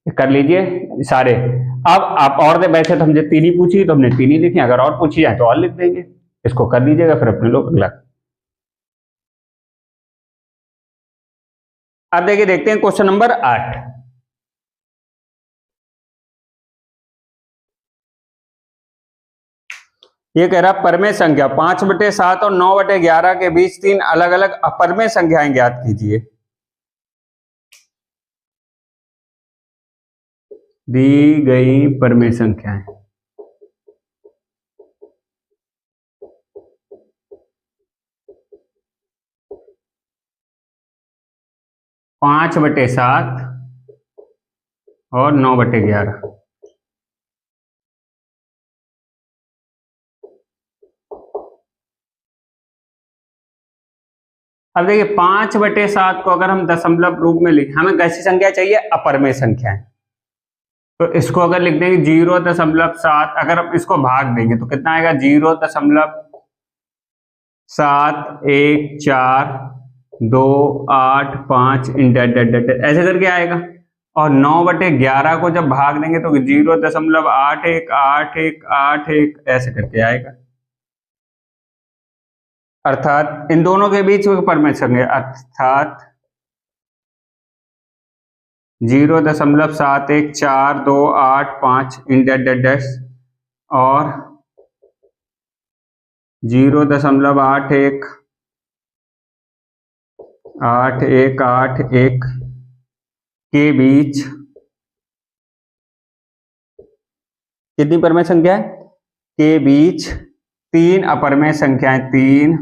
कर लीजिए सारे। अब आप और वैसे तो हमने 3 ही पूछी तो हमने 3 ही लिखी, अगर और पूछी जाए तो और लिख देंगे, इसको कर लीजिएगा फिर अपने लोग अगला। अब देखिए, देखते हैं क्वेश्चन नंबर 8। ये कह रहा परमेय संख्या 5/7 और 9/11 के बीच 3 अलग अलग अपरमेय संख्याएं ज्ञात कीजिए। दी गई परमेय संख्याएं 5/7 और 9/11। अब देखिए 5/7 को अगर हम दशमलव रूप में लिखें, हमें कैसी संख्या चाहिए? अपर में संख्या है। तो इसको अगर लिख देंगे 0.7, अगर हम इसको भाग देंगे तो कितना आएगा? 0.71425 ऐसे करके आएगा। और 9/11 को जब भाग देंगे तो 0.818181 ऐसे करके आएगा। अर्थात इन दोनों के बीच में परमेय संख्या, अर्थात 0.71425 और 0.8181 के बीच कितनी परमेय संख्या है? के बीच 3 अपरमेय संख्याएं, 3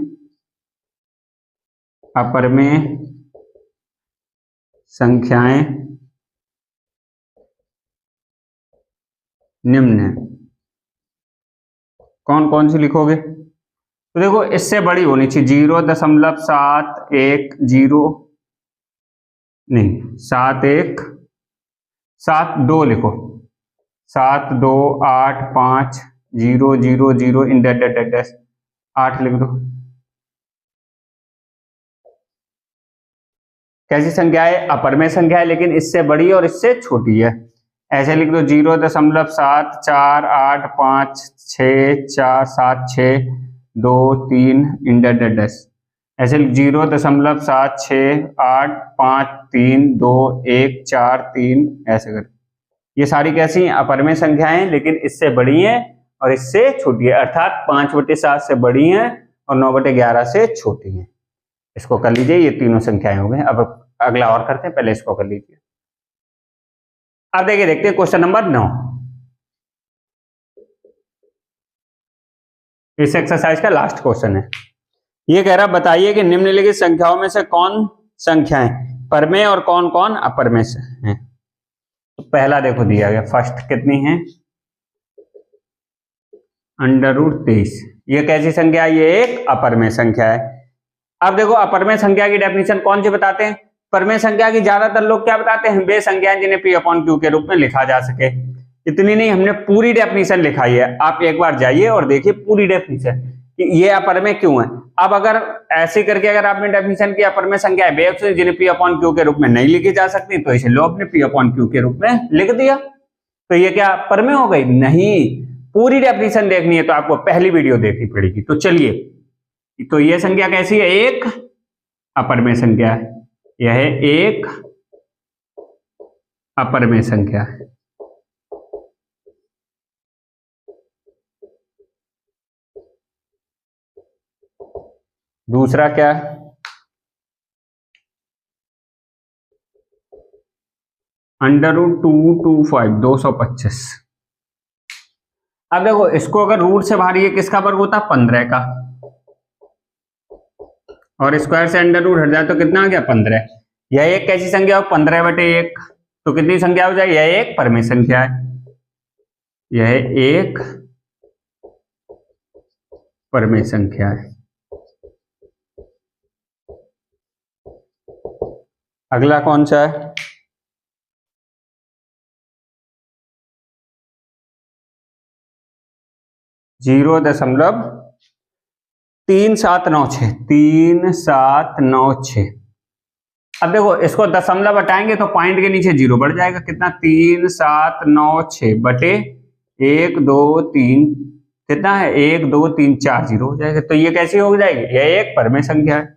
अपरमेय संख्याएं निम्न है। कौन कौन सी लिखोगे? तो देखो इससे बड़ी होनी चाहिए, 0.710 नहीं, 72 लिखो, 72850000 8 लिख दो। कैसी संख्या है? अपरमेय संख्या है, लेकिन इससे बड़ी और इससे छोटी है। ऐसे लिख दो 0.748564762 ऐसे 0.768532143 ऐसे कर। ये सारी कैसी हैं? अपरमेय संख्याएं, लेकिन इससे बड़ी हैं और इससे छोटी है, अर्थात 5/7 से बड़ी हैं और 9/11 से छोटी हैं। इसको कर लीजिए, ये तीनों संख्याएं हो गए। अब अगला और करते हैं, पहले इसको कर लीजिए। अब देखिए, देखते हैं क्वेश्चन नंबर 9। इस एक्सरसाइज का लास्ट क्वेश्चन है। ये कह रहा बताइए कि निम्नलिखित संख्याओं में से कौन संख्याएं परमेय और कौन कौन अपरमेय हैं। तो पहला देखो दिया गया, फर्स्ट कितनी है? √23। ये कैसी संख्या है? ये एक अपरमेय संख्या है। अब देखो अपरमेय संख्या की डेफिनेशन कौन सी बताते हैं? परमेय संख्या की ज्यादातर लोग क्या बताते हैं? वे संख्याएं जिन्हें P/Q के रूप में लिखा जा सके। इतनी नहीं, हमने पूरी डेफिनेशन लिखाई है। आप एक बार जाइए और देखिए पूरी डेफिनेशन कि ये अपरमेय क्यों है। अब अगर ऐसे करके अगर आपने डेफिनेशन की अपरमेय संख्या है वे जिन्हें P/Q के रूप में नहीं लिखी जा सकती, तो इसे लो अपने P/Q के रूप में लिख दिया, तो ये क्या परमेय हो गई? नहीं, पूरी डेफिनेशन देखनी है तो आपको पहली वीडियो देखनी पड़ेगी। तो चलिए, तो ये संख्या कैसी है? एक अपरमेय संख्या है। यह एक अपरमेय संख्या है। दूसरा क्या है? √225 225। अब देखो इसको अगर रूट से बाहर ये किसका वर्ग होता? 15 का, और स्क्वायर से अंडर रूट हट जाए तो कितना आ गया? 15। यह एक कैसी संख्या हो? 15/1। तो कितनी संख्या हो जाए? यह एक परमेय संख्या है। यह एक परमेय संख्या है। अगला कौन सा है? जीरो दशमलव 3796। अब देखो इसको दशमलव हटाएंगे तो पॉइंट के नीचे जीरो बढ़ जाएगा। कितना? 3796 बटे 1 2 3, कितना है? 1 2 3 4 जीरो हो जाएगा। तो ये कैसी हो जाएगी? यह एक परमेय संख्या है।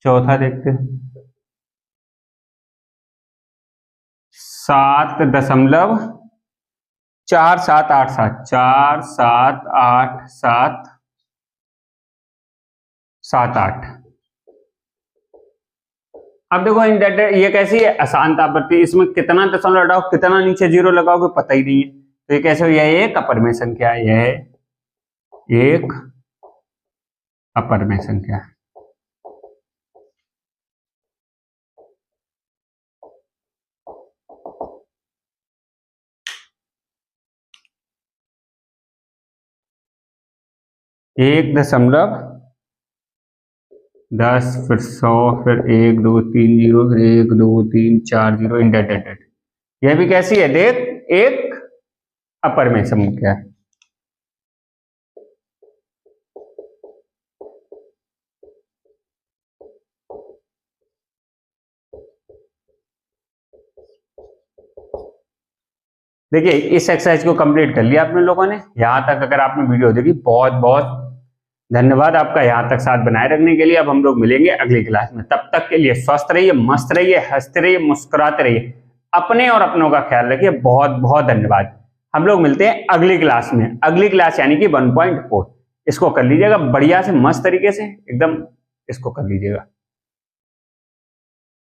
चौथा देखते हैं, 7.4787 अब देखो ये कैसी है? अशांत आवृत्ति। इसमें कितना दशमलव हटाओ, कितना नीचे जीरो लगाओगे पता ही नहीं है। तो ये कैसे हो? यह एक अपरमेय संख्या है। यह एक अपरमेय संख्या है। 1.10 फिर 100 फिर 1 2 3 0 फिर 1 2 3 4 0 इंडेटेड। यह भी कैसी है देख, एक अपर में संख्या है। देखिए इस एक्सरसाइज को कंप्लीट कर लिया आपने लोगों ने। यहां तक अगर आपने वीडियो देखी, बहुत बहुत धन्यवाद आपका यहां तक साथ बनाए रखने के लिए। अब हम लोग मिलेंगे अगली क्लास में, तब तक के लिए स्वस्थ रहिए, मस्त रहिए, हंसते रहिए, मुस्कुराते रहिए, अपने और अपनों का ख्याल रखिए। बहुत बहुत धन्यवाद। हम लोग मिलते हैं अगली क्लास में। अगली क्लास यानी कि 1.4। इसको कर लीजिएगा बढ़िया से, मस्त तरीके से एकदम इसको कर लीजिएगा।